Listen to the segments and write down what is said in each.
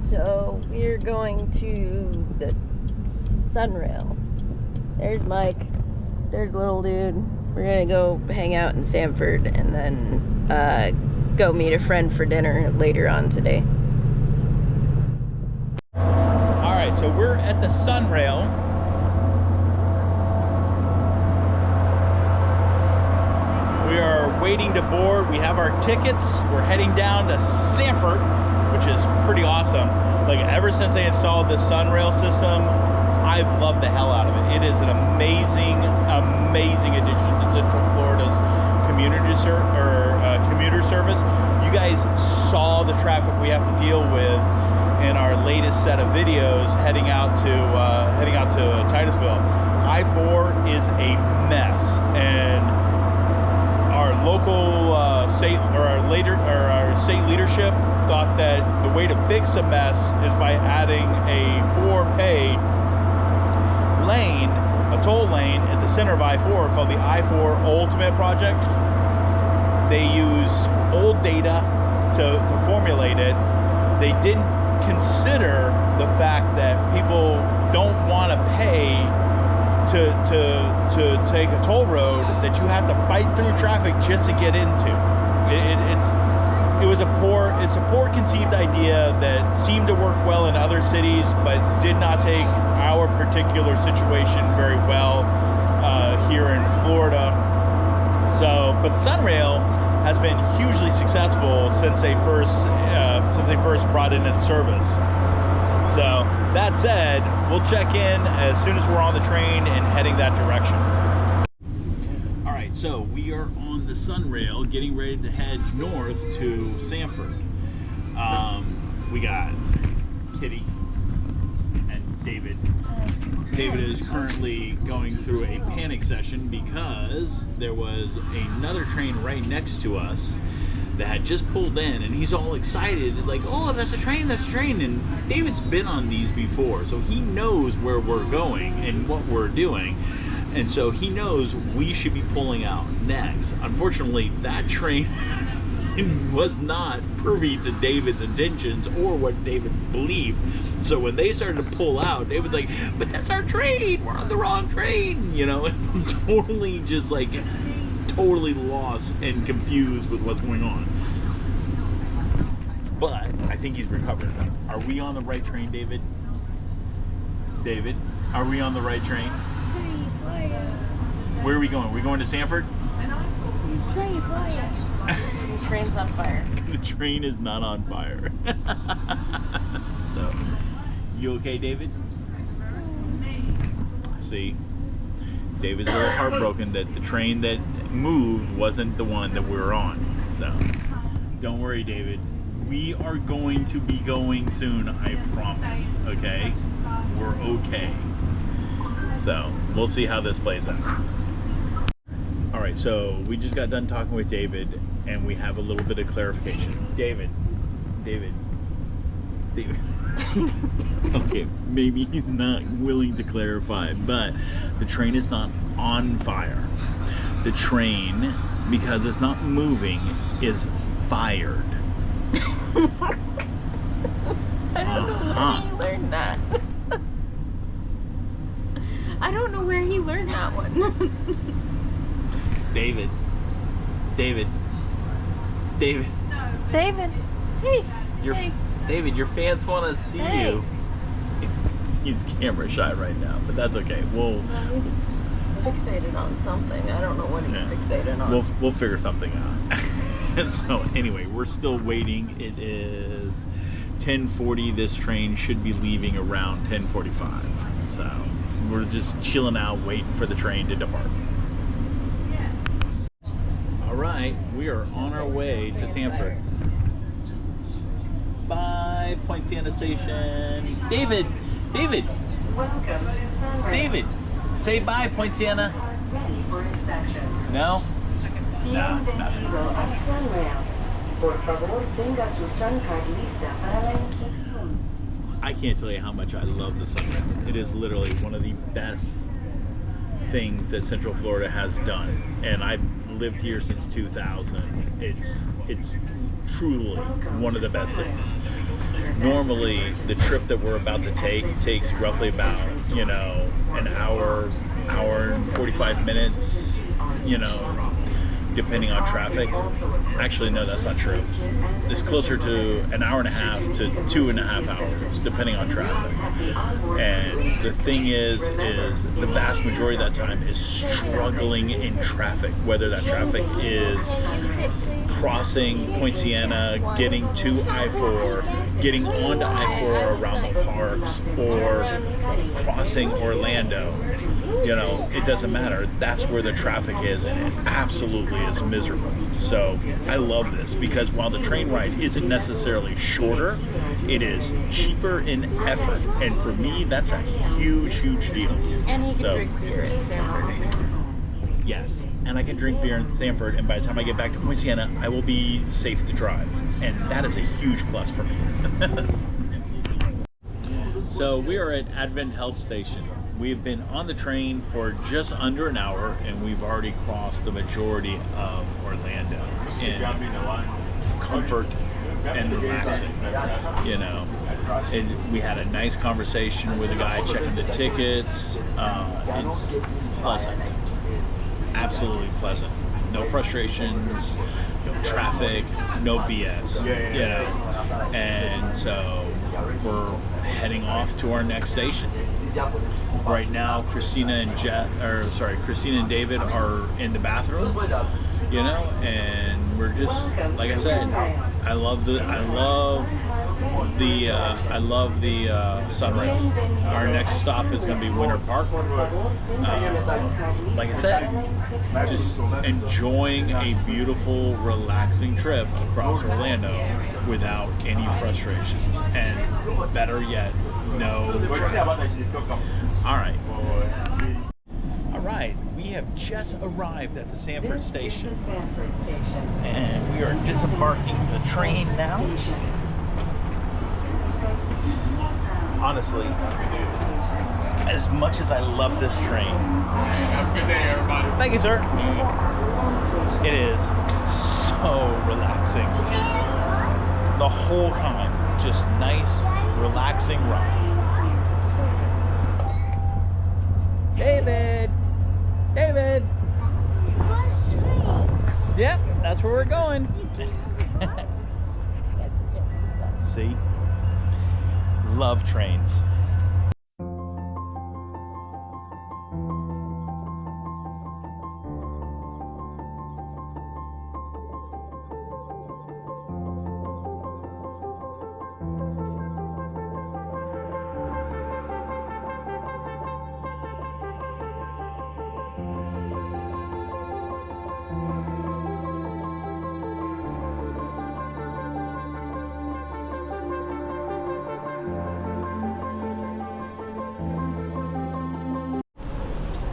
So we're going to the SunRail. There's Mike. There's little dude. We're gonna go hang out in Sanford and then go meet a friend for dinner later on today. Alright, so we're at the SunRail. We are waiting to board. We have our tickets. We're heading down to Sanford, which is pretty awesome. Like, ever since they installed the SunRail system, I've loved the hell out of it. It is an amazing, amazing addition to Central Florida's commuter service. You guys saw the traffic we have to deal with in our latest set of videos heading out to Titusville. I-4 is a mess, and our local our state leadership thought that the way to fix a mess is by adding a 4-pay lane, a toll lane at the center of I-4 called the I-4 Ultimate Project. They used old data to formulate it. They didn't consider the fact that people don't want to pay to take a toll road that you have to fight through traffic just to get into. It's a poor conceived idea that seemed to work well in other cities, but did not take our particular situation very well here in Florida. So, but SunRail has been hugely successful since they first brought it into service. So that said, we'll check in as soon as we're on the train and heading that direction. All right, so we are on the SunRail, getting ready to head north to Sanford. We got Kitty and David. David is currently going through a panic session because there was another train right next to us that had just pulled in, and he's all excited, like, oh, that's a train, and David's been on these before, so he knows where we're going and what we're doing, and so he knows we should be pulling out next. Unfortunately, that train was not privy to David's intentions or what David believed, so when they started to pull out, David's like, but that's our train, we're on the wrong train, you know, and totally just like totally lost and confused with what's going on. But I think he's recovered. Are we on the right train, David? David, are we on the right train? Where are we going? Are we going to Sanford? The train's on fire. The train is not on fire. So, you okay, David? See? David's a little heartbroken that the train that moved wasn't the one that we were on. So, don't worry, David. We are going to be going soon, I promise. Okay? We're okay. So, we'll see how this plays out. Alright, so we just got done talking with David, and we have a little bit of clarification. David. Okay, maybe he's not willing to clarify, but the train is not on fire. The train, because it's not moving, is fired. I don't know where he learned that. I don't know where he learned that one. David. Hey. David, your fans want to see you. He's camera shy right now, but that's okay. He's fixated on something. I don't know what he's fixated on. We'll figure something out. So anyway, we're still waiting. It is 10:40. This train should be leaving around 10:45. So we're just chilling out, waiting for the train to depart. All right, we are on our way to Sanford. Bye, Point Siena Station. David. Welcome to SunRail. David, say bye, Point Siena. Ready for inspection. No? Bienvenido a SunRail. Por favor, tenga su SUN card lista para la inspección. I can't tell you how much I love the SunRail. It is literally one of the best things that Central Florida has done, and I've lived here since 2000. It's truly one of the best things. Normally, the trip that we're about to take takes roughly about, an hour and 45 minutes, depending on traffic. Actually, no, that's not true. It's closer to an hour and a half to 2.5 hours, depending on traffic. And the thing is the vast majority of that time is struggling in traffic, whether that traffic is crossing Point Siena, getting to I-4, getting onto I-4 around the parks, or crossing Orlando. It doesn't matter. That's where the traffic is, and it absolutely is miserable. So I love this because while the train ride isn't necessarily shorter, it is cheaper in effort, and for me, that's a huge deal. And he can drink beer in Sanford. Yes, and I can drink beer in Sanford, and by the time I get back to Point Siena, I will be safe to drive, and that is a huge plus for me. So we are at Advent Health Station. We've been on the train for just under an hour, and we've already crossed the majority of Orlando in comfort and relaxing. And we had a nice conversation with a guy checking the tickets. It's pleasant. Absolutely pleasant. No frustrations, no traffic, no BS. And so we're heading off to our next station. Right now, Christina and David are in the bathroom. And we're just, like I said, I love the SunRail. Our next stop is going to be Winter Park. Like I said, just enjoying a beautiful, relaxing trip across Orlando without any frustrations, and better yet, no traffic. All right, we have just arrived at the Sanford station, and we are disembarking the train now. Honestly, as much as I love this train, have a good day, everybody. Thank you, sir. It is so relaxing. The whole time, just nice, relaxing ride. David! Yep, that's where we're going. See? Love trains.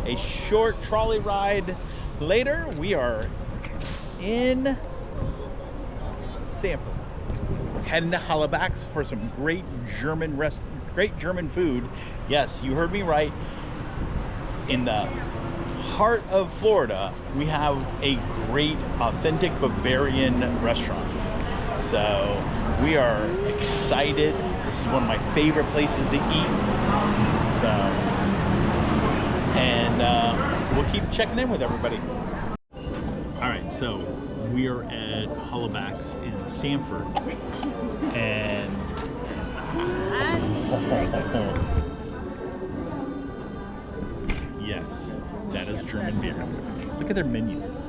A short trolley ride later, we are in Sanford, heading to Hollaback's for some great German food. Yes, you heard me right. In the heart of Florida, we have a great, authentic Bavarian restaurant. So we are excited. This is one of my favorite places to eat. And we'll keep checking in with everybody. All right, so we are at Hollaback's in Sanford, and yes, that is German beer. Look at their menus.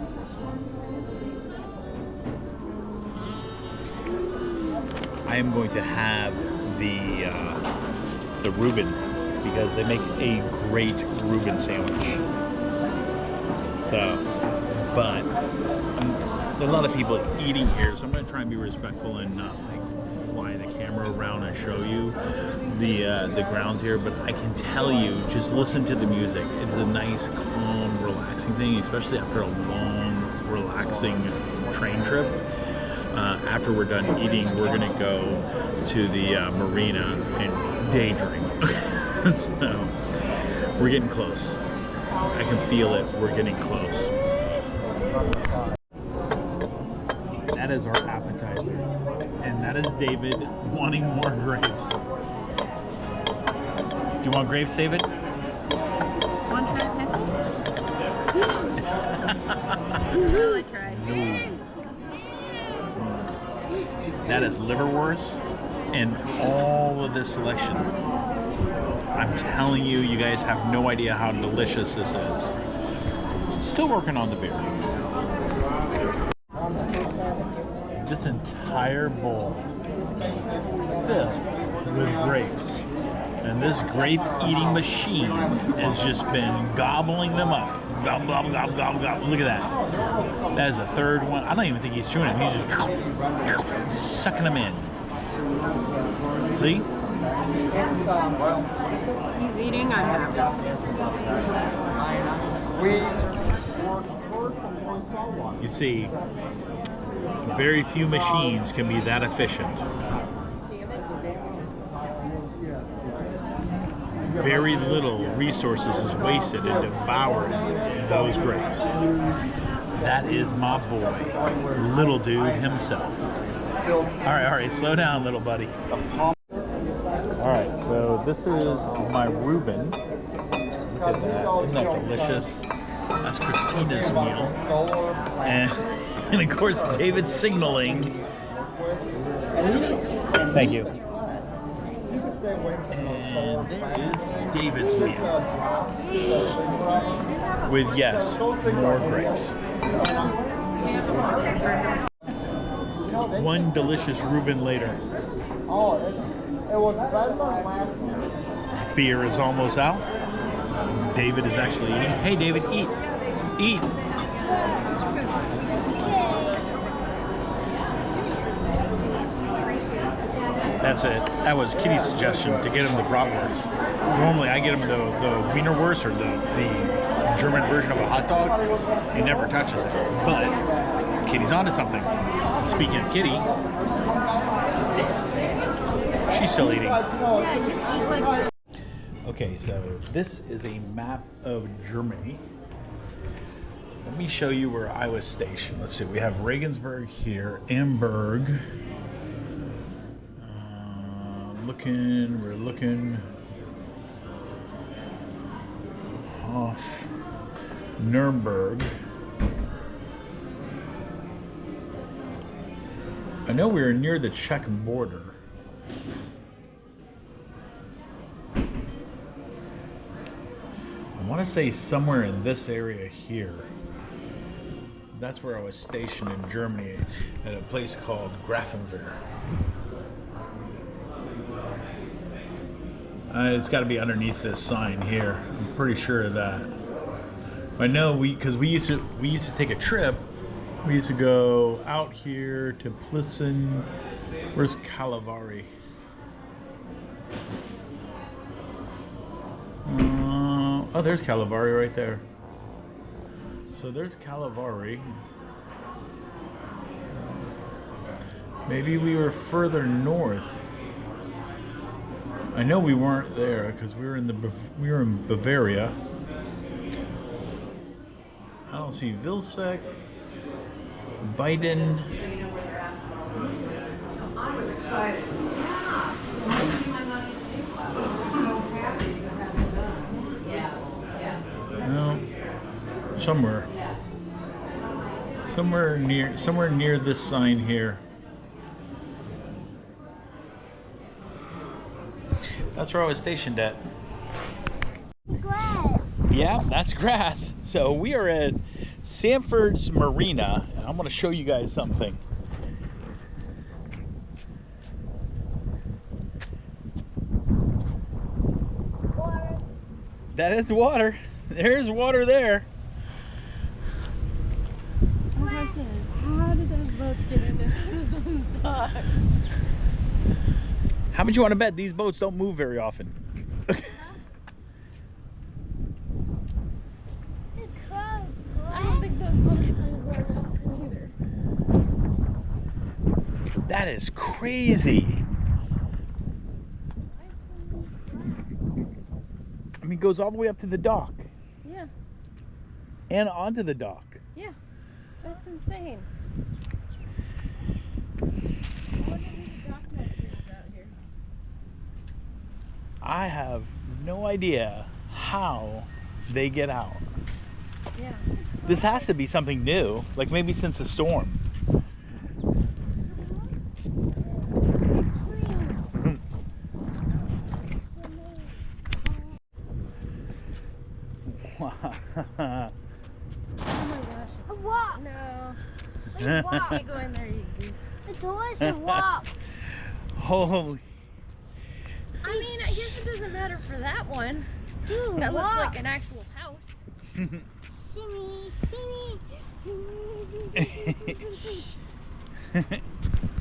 I am going to have the Reuben, because they make a great Reuben sandwich. So, but there are a lot of people eating here, so I'm going to try and be respectful and not like fly the camera around and show you the grounds here. But I can tell you, just listen to the music. It's a nice, calm, relaxing thing, especially after a long, relaxing train trip. After we're done eating, we're going to go to the Marina and daydream. So we're getting close. I can feel it. We're getting close. That is our appetizer. appetizer. And that is David wanting more grapes. Do you want grapes, David? Want to try pickle? Will I try? No. That is liverwurst and all of this selection. I'm telling you, you guys have no idea how delicious this is. Still working on the beer. This entire bowl filled with grapes. And this grape eating machine has just been gobbling them up. Gobble, gobble, gobble, gobble, gobble. Look at that. That is the third one. I don't even think he's chewing them. He's just sucking them in. See? He's eating, I'm happy. You see, very few machines can be that efficient. Very little resources is wasted in devouring those grapes. That is my boy, little dude himself. All right, slow down, little buddy. All right, so this is my Reuben. Look at that, isn't that delicious? That's Christina's meal. And of course, David's signaling. Thank you. And there is David's meal. With, yes, more grapes. One delicious Reuben later. Beer is almost out. David is actually eating. Hey, David, eat. Eat. That's it. That was Kitty's suggestion to get him the bratwurst. Normally I get him the Wienerwurst or the German version of a hot dog. He never touches it. But Kitty's onto something. Speaking of Kitty, she's still eating. Okay, so this is a map of Germany. Let me show you where I was stationed. Let's see, we have Regensburg here, Amberg. We're looking off Nuremberg. I know we were near the Czech border. I want to say somewhere in this area here. That's where I was stationed in Germany at a place called Grafenwehr. It's got to be underneath this sign here. I'm pretty sure of that. I know because we used to take a trip. We used to go out here to Plissen. Where's Calavari? Oh, there's Calavari right there. So there's Calavari. Maybe we were further north. I know we weren't there because we were in Bavaria. I don't see Vilsek, Weiden. No, somewhere near this sign here. That's where I was stationed at. Grass. Yeah, that's grass. So we are at Sanford's Marina, and I'm going to show you guys something. Water. That is water. There's water there. How did those boats get into those docks? How much you want to bet these boats don't move very often? I don't think those boats move very often either. That is crazy. I mean, it goes all the way up to the dock. Yeah, And onto the dock. yeah. That's insane. I have no idea how they get out. Yeah. This has to be something new, like maybe since the storm. Oh my gosh. A walk. No. A walk. Can't go in there, you goof. The door's a walk. Holy. I mean, I guess it doesn't matter for that one. Dude, That looks walk. like an actual house. Shimmy, shimmy. Dude,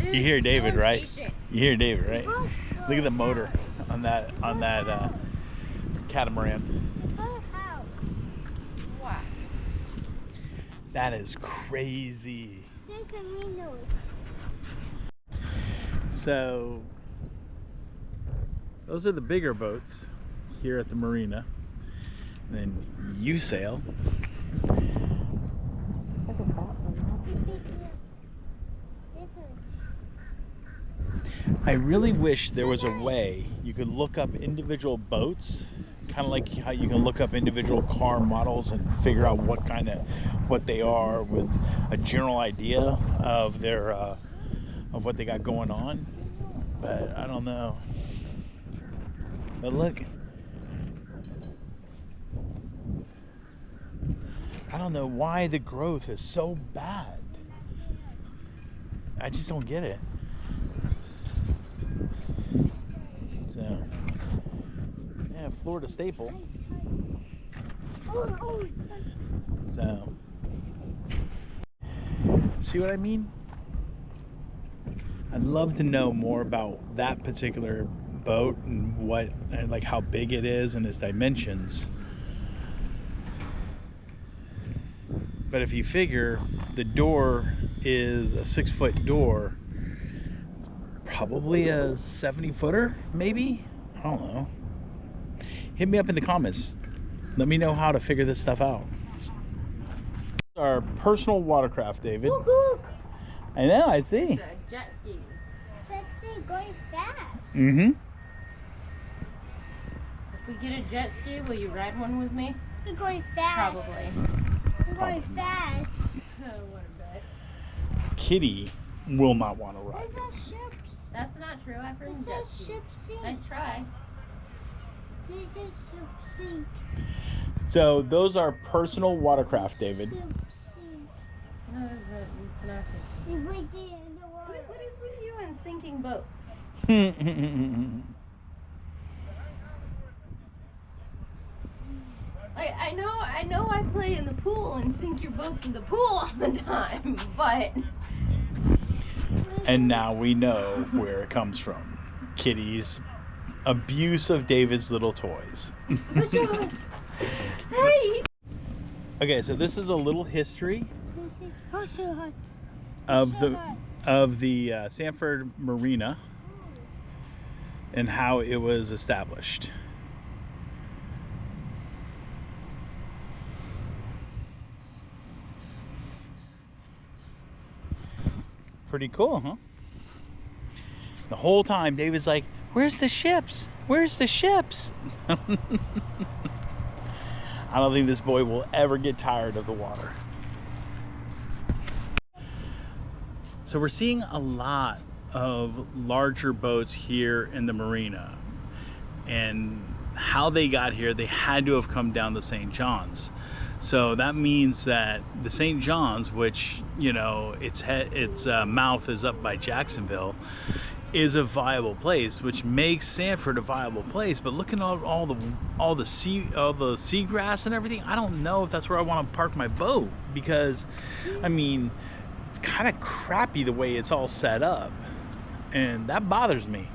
You hear David, so right? impatient. You hear David, right? Look at the motor on that catamaran. A house. Wow. That is crazy. There's a window. So those are the bigger boats here at the marina. And then you sail. Look at that one. This I really wish there was a way you could look up individual boats, kind of like how you can look up individual car models and figure out what they are with a general idea of their of what they got going on. But I don't know. But look, I don't know why the growth is so bad. I just don't get it. So, yeah, Florida staple. So, see what I mean? I'd love to know more about that particular boat and like how big it is and its dimensions. But if you figure the door is a 6-foot door, it's probably a 70-footer, maybe? I don't know. Hit me up in the comments. Let me know how to figure this stuff out. Our personal watercraft, David. Look, look. I know, I see. It's a jet ski. It's actually going fast. Mm-hmm. If we get a jet ski, will you ride one with me? We're going fast. Probably. We're going fast. Oh, what a bet. Kitty will not want to ride. There's a ships. That's not true. I've ridden jet There's a skis. ship sink. Nice try. There's a ship sink. So those are personal watercraft, David. Ship sink. No, it's not sinking. It's right there in the water. What is with you and sinking boats? I know I play in the pool and sink your boats in the pool all the time, but And now we know where it comes from. Kitty's abuse of David's little toys. hey, Okay, so this is a little history Oh, so hot. of the Sanford Marina and how it was established. Pretty cool, huh? The whole time David's like, where's the ships? Where's the ships? I don't think this boy will ever get tired of the water. So we're seeing a lot of larger boats here in the marina, and how they got here, they had to have come down the St. John's. So that means that the St. John's, which, you know, its mouth is up by Jacksonville, is a viable place, which makes Sanford a viable place. But looking at all the seagrass and everything, I don't know if that's where I want to park my boat, because I mean, it's kind of crappy the way it's all set up, and that bothers me.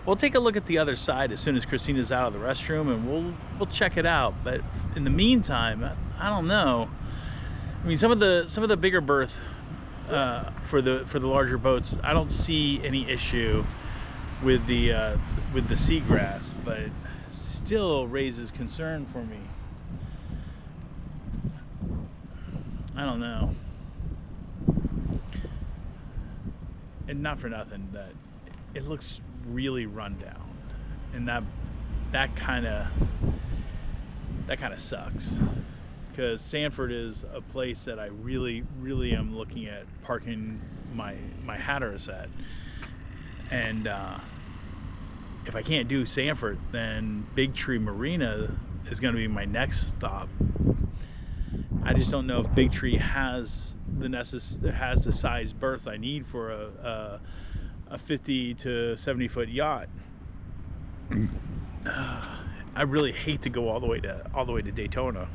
We'll take a look at the other side as soon as Christina's out of the restroom, and we'll check it out. But in the meantime, I don't know. I mean, some of the bigger berth for the larger boats, I don't see any issue with the seagrass, but still raises concern for me. I don't know. And not for nothing, that it looks really run down, and that kind of sucks, because Sanford is a place that I really am looking at parking my Hatteras at. And if I can't do Sanford, then Big Tree Marina is going to be my next stop. I just don't know if Big Tree has the size berths I need for a 50 to 70 foot yacht. I really hate to go all the way to Daytona.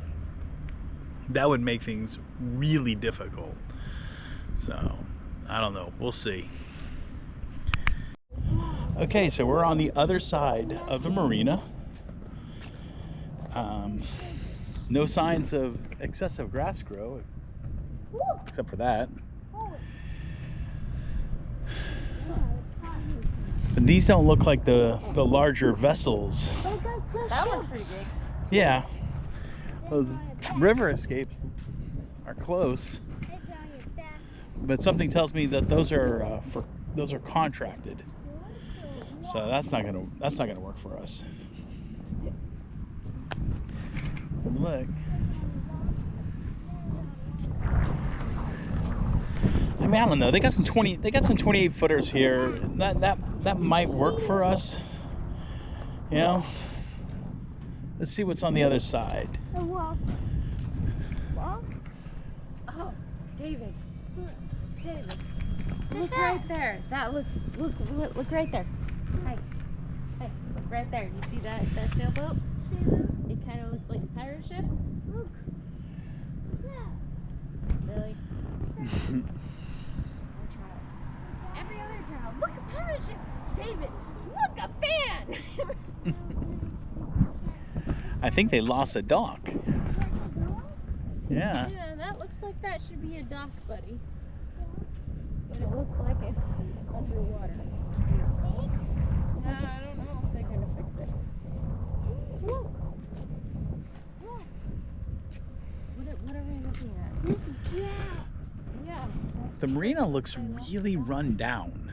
That would make things really difficult. So I don't know. We'll see. Okay, so we're on the other side of the marina. No signs of excessive grass grow, except for that. But these don't look like the larger vessels. That one's pretty big. Yeah, those river escapes are close, but something tells me that those are contracted. So that's not gonna work for us. Look. I mean, I don't know. They got some 28 footers here. That might work for us. You know. Let's see what's on the other side. Walk. Oh, David. David. What's Look that? right there. That looks. Look right there. Hey, look right there. You see that sailboat? It kind of looks like a pirate ship. Look. What's that? Really? Every other child. Look, a pirate ship. David, look, a fan. I think they lost a dock. Yeah. Yeah, that looks like that should be a dock, buddy. But it looks like it's underwater. I don't know if they're gonna fix it. Look. What are we looking at? This is cat. Yeah. The marina looks really run down.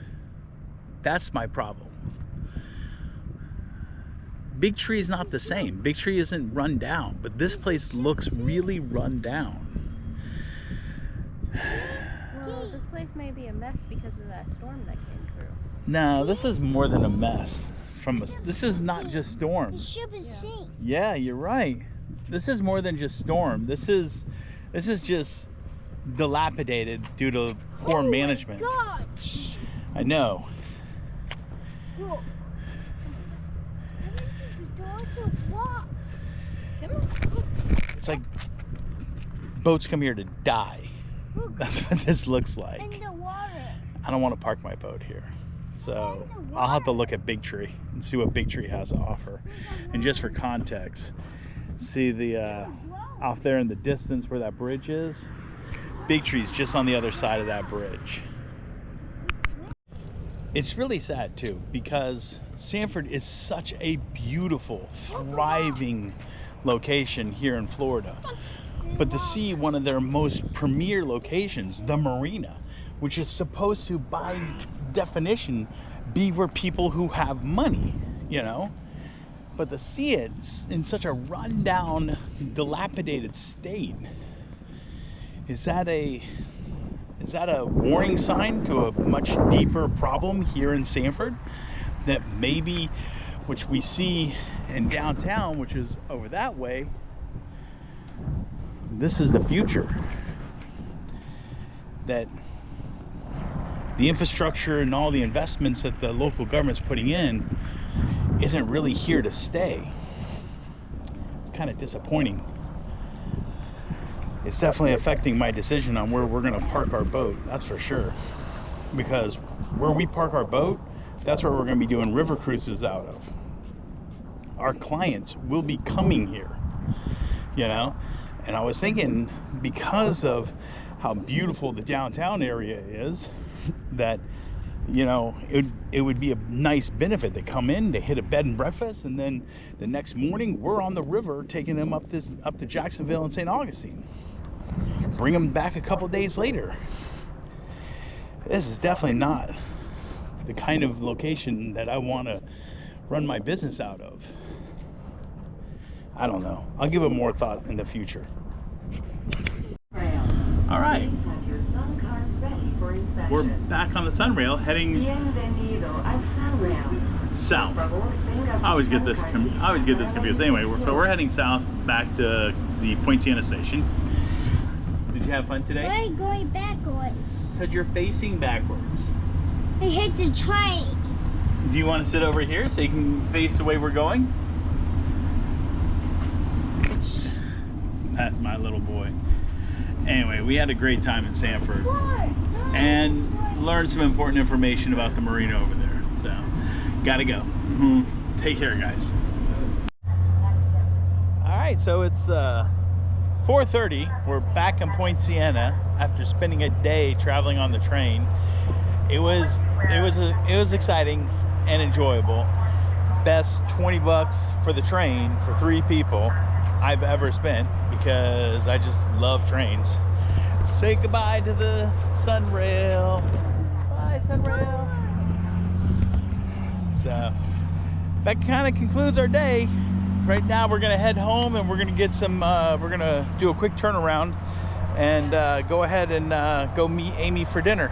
That's my problem. Big Tree's not the same. Big Tree isn't run down, but this place looks really run down. Well, this place may be a mess because of that storm that came through. No, this is more than a mess. This is not just The storm. ship is sink. Yeah, you're right. This is more than just storm. This is just dilapidated due to poor management. God. I know. Look. The doors are locked. Come on. It's like boats come here to die. That's what this looks like. In the water. I don't want to park my boat here. So I'll have to look at Big Tree and see what Big Tree has to offer. And just for context, see the off there in the distance where that bridge is? Big Tree's just on the other side of that bridge. It's really sad too, because Sanford is such a beautiful, thriving location here in Florida. But to see one of their most premier locations, the marina, which is supposed to, by definition, be where people who have money, you know? But to see it in such a rundown, dilapidated state, is that a warning sign to a much deeper problem here in Sanford? That maybe, which we see in downtown, which is over that way, this is the future. That the infrastructure and all the investments that the local government's putting in isn't really here to stay. It's kind of disappointing. It's definitely affecting my decision on where we're going to park our boat, that's for sure. Because where we park our boat, that's where we're going to be doing river cruises out of. Our clients will be coming here, you know? And I was thinking, because of how beautiful the downtown area is, that, you know, it would be a nice benefit to come in, to hit a bed and breakfast, and then the next morning we're on the river taking them up to Jacksonville and St. Augustine. Bring them back a couple days later. This is definitely not the kind of location that I want to run my business out of. I don't know. I'll give it more thought in the future. SunRail. All right. Please have your Sun card ready for inspection. We're back on the SunRail heading Bienvenido a SunRail. south. Por favor, tenga su I always get Sun this card I always get this lista confused. para Anyway, la so we're heading south back to the Point Siena station. Did you have fun Why today? are you going backwards? Because you're facing backwards. I hit the train. Do you want to sit over here so you can face the way we're going? That's my little boy. Anyway, we had a great time in Sanford and learned some important information about the Marina over there. So, gotta go. Take care, guys. All right, so it's 4:30. We're back in Point Siena after spending a day traveling on the train. It was exciting and enjoyable. Best 20 bucks for the train for 3 people I've ever spent, because I just love trains. Say goodbye to the SunRail. Bye, SunRail. So that kind of concludes our day. Right now we're gonna head home and we're gonna get some we're gonna do a quick turnaround and go ahead and go meet Amy for dinner.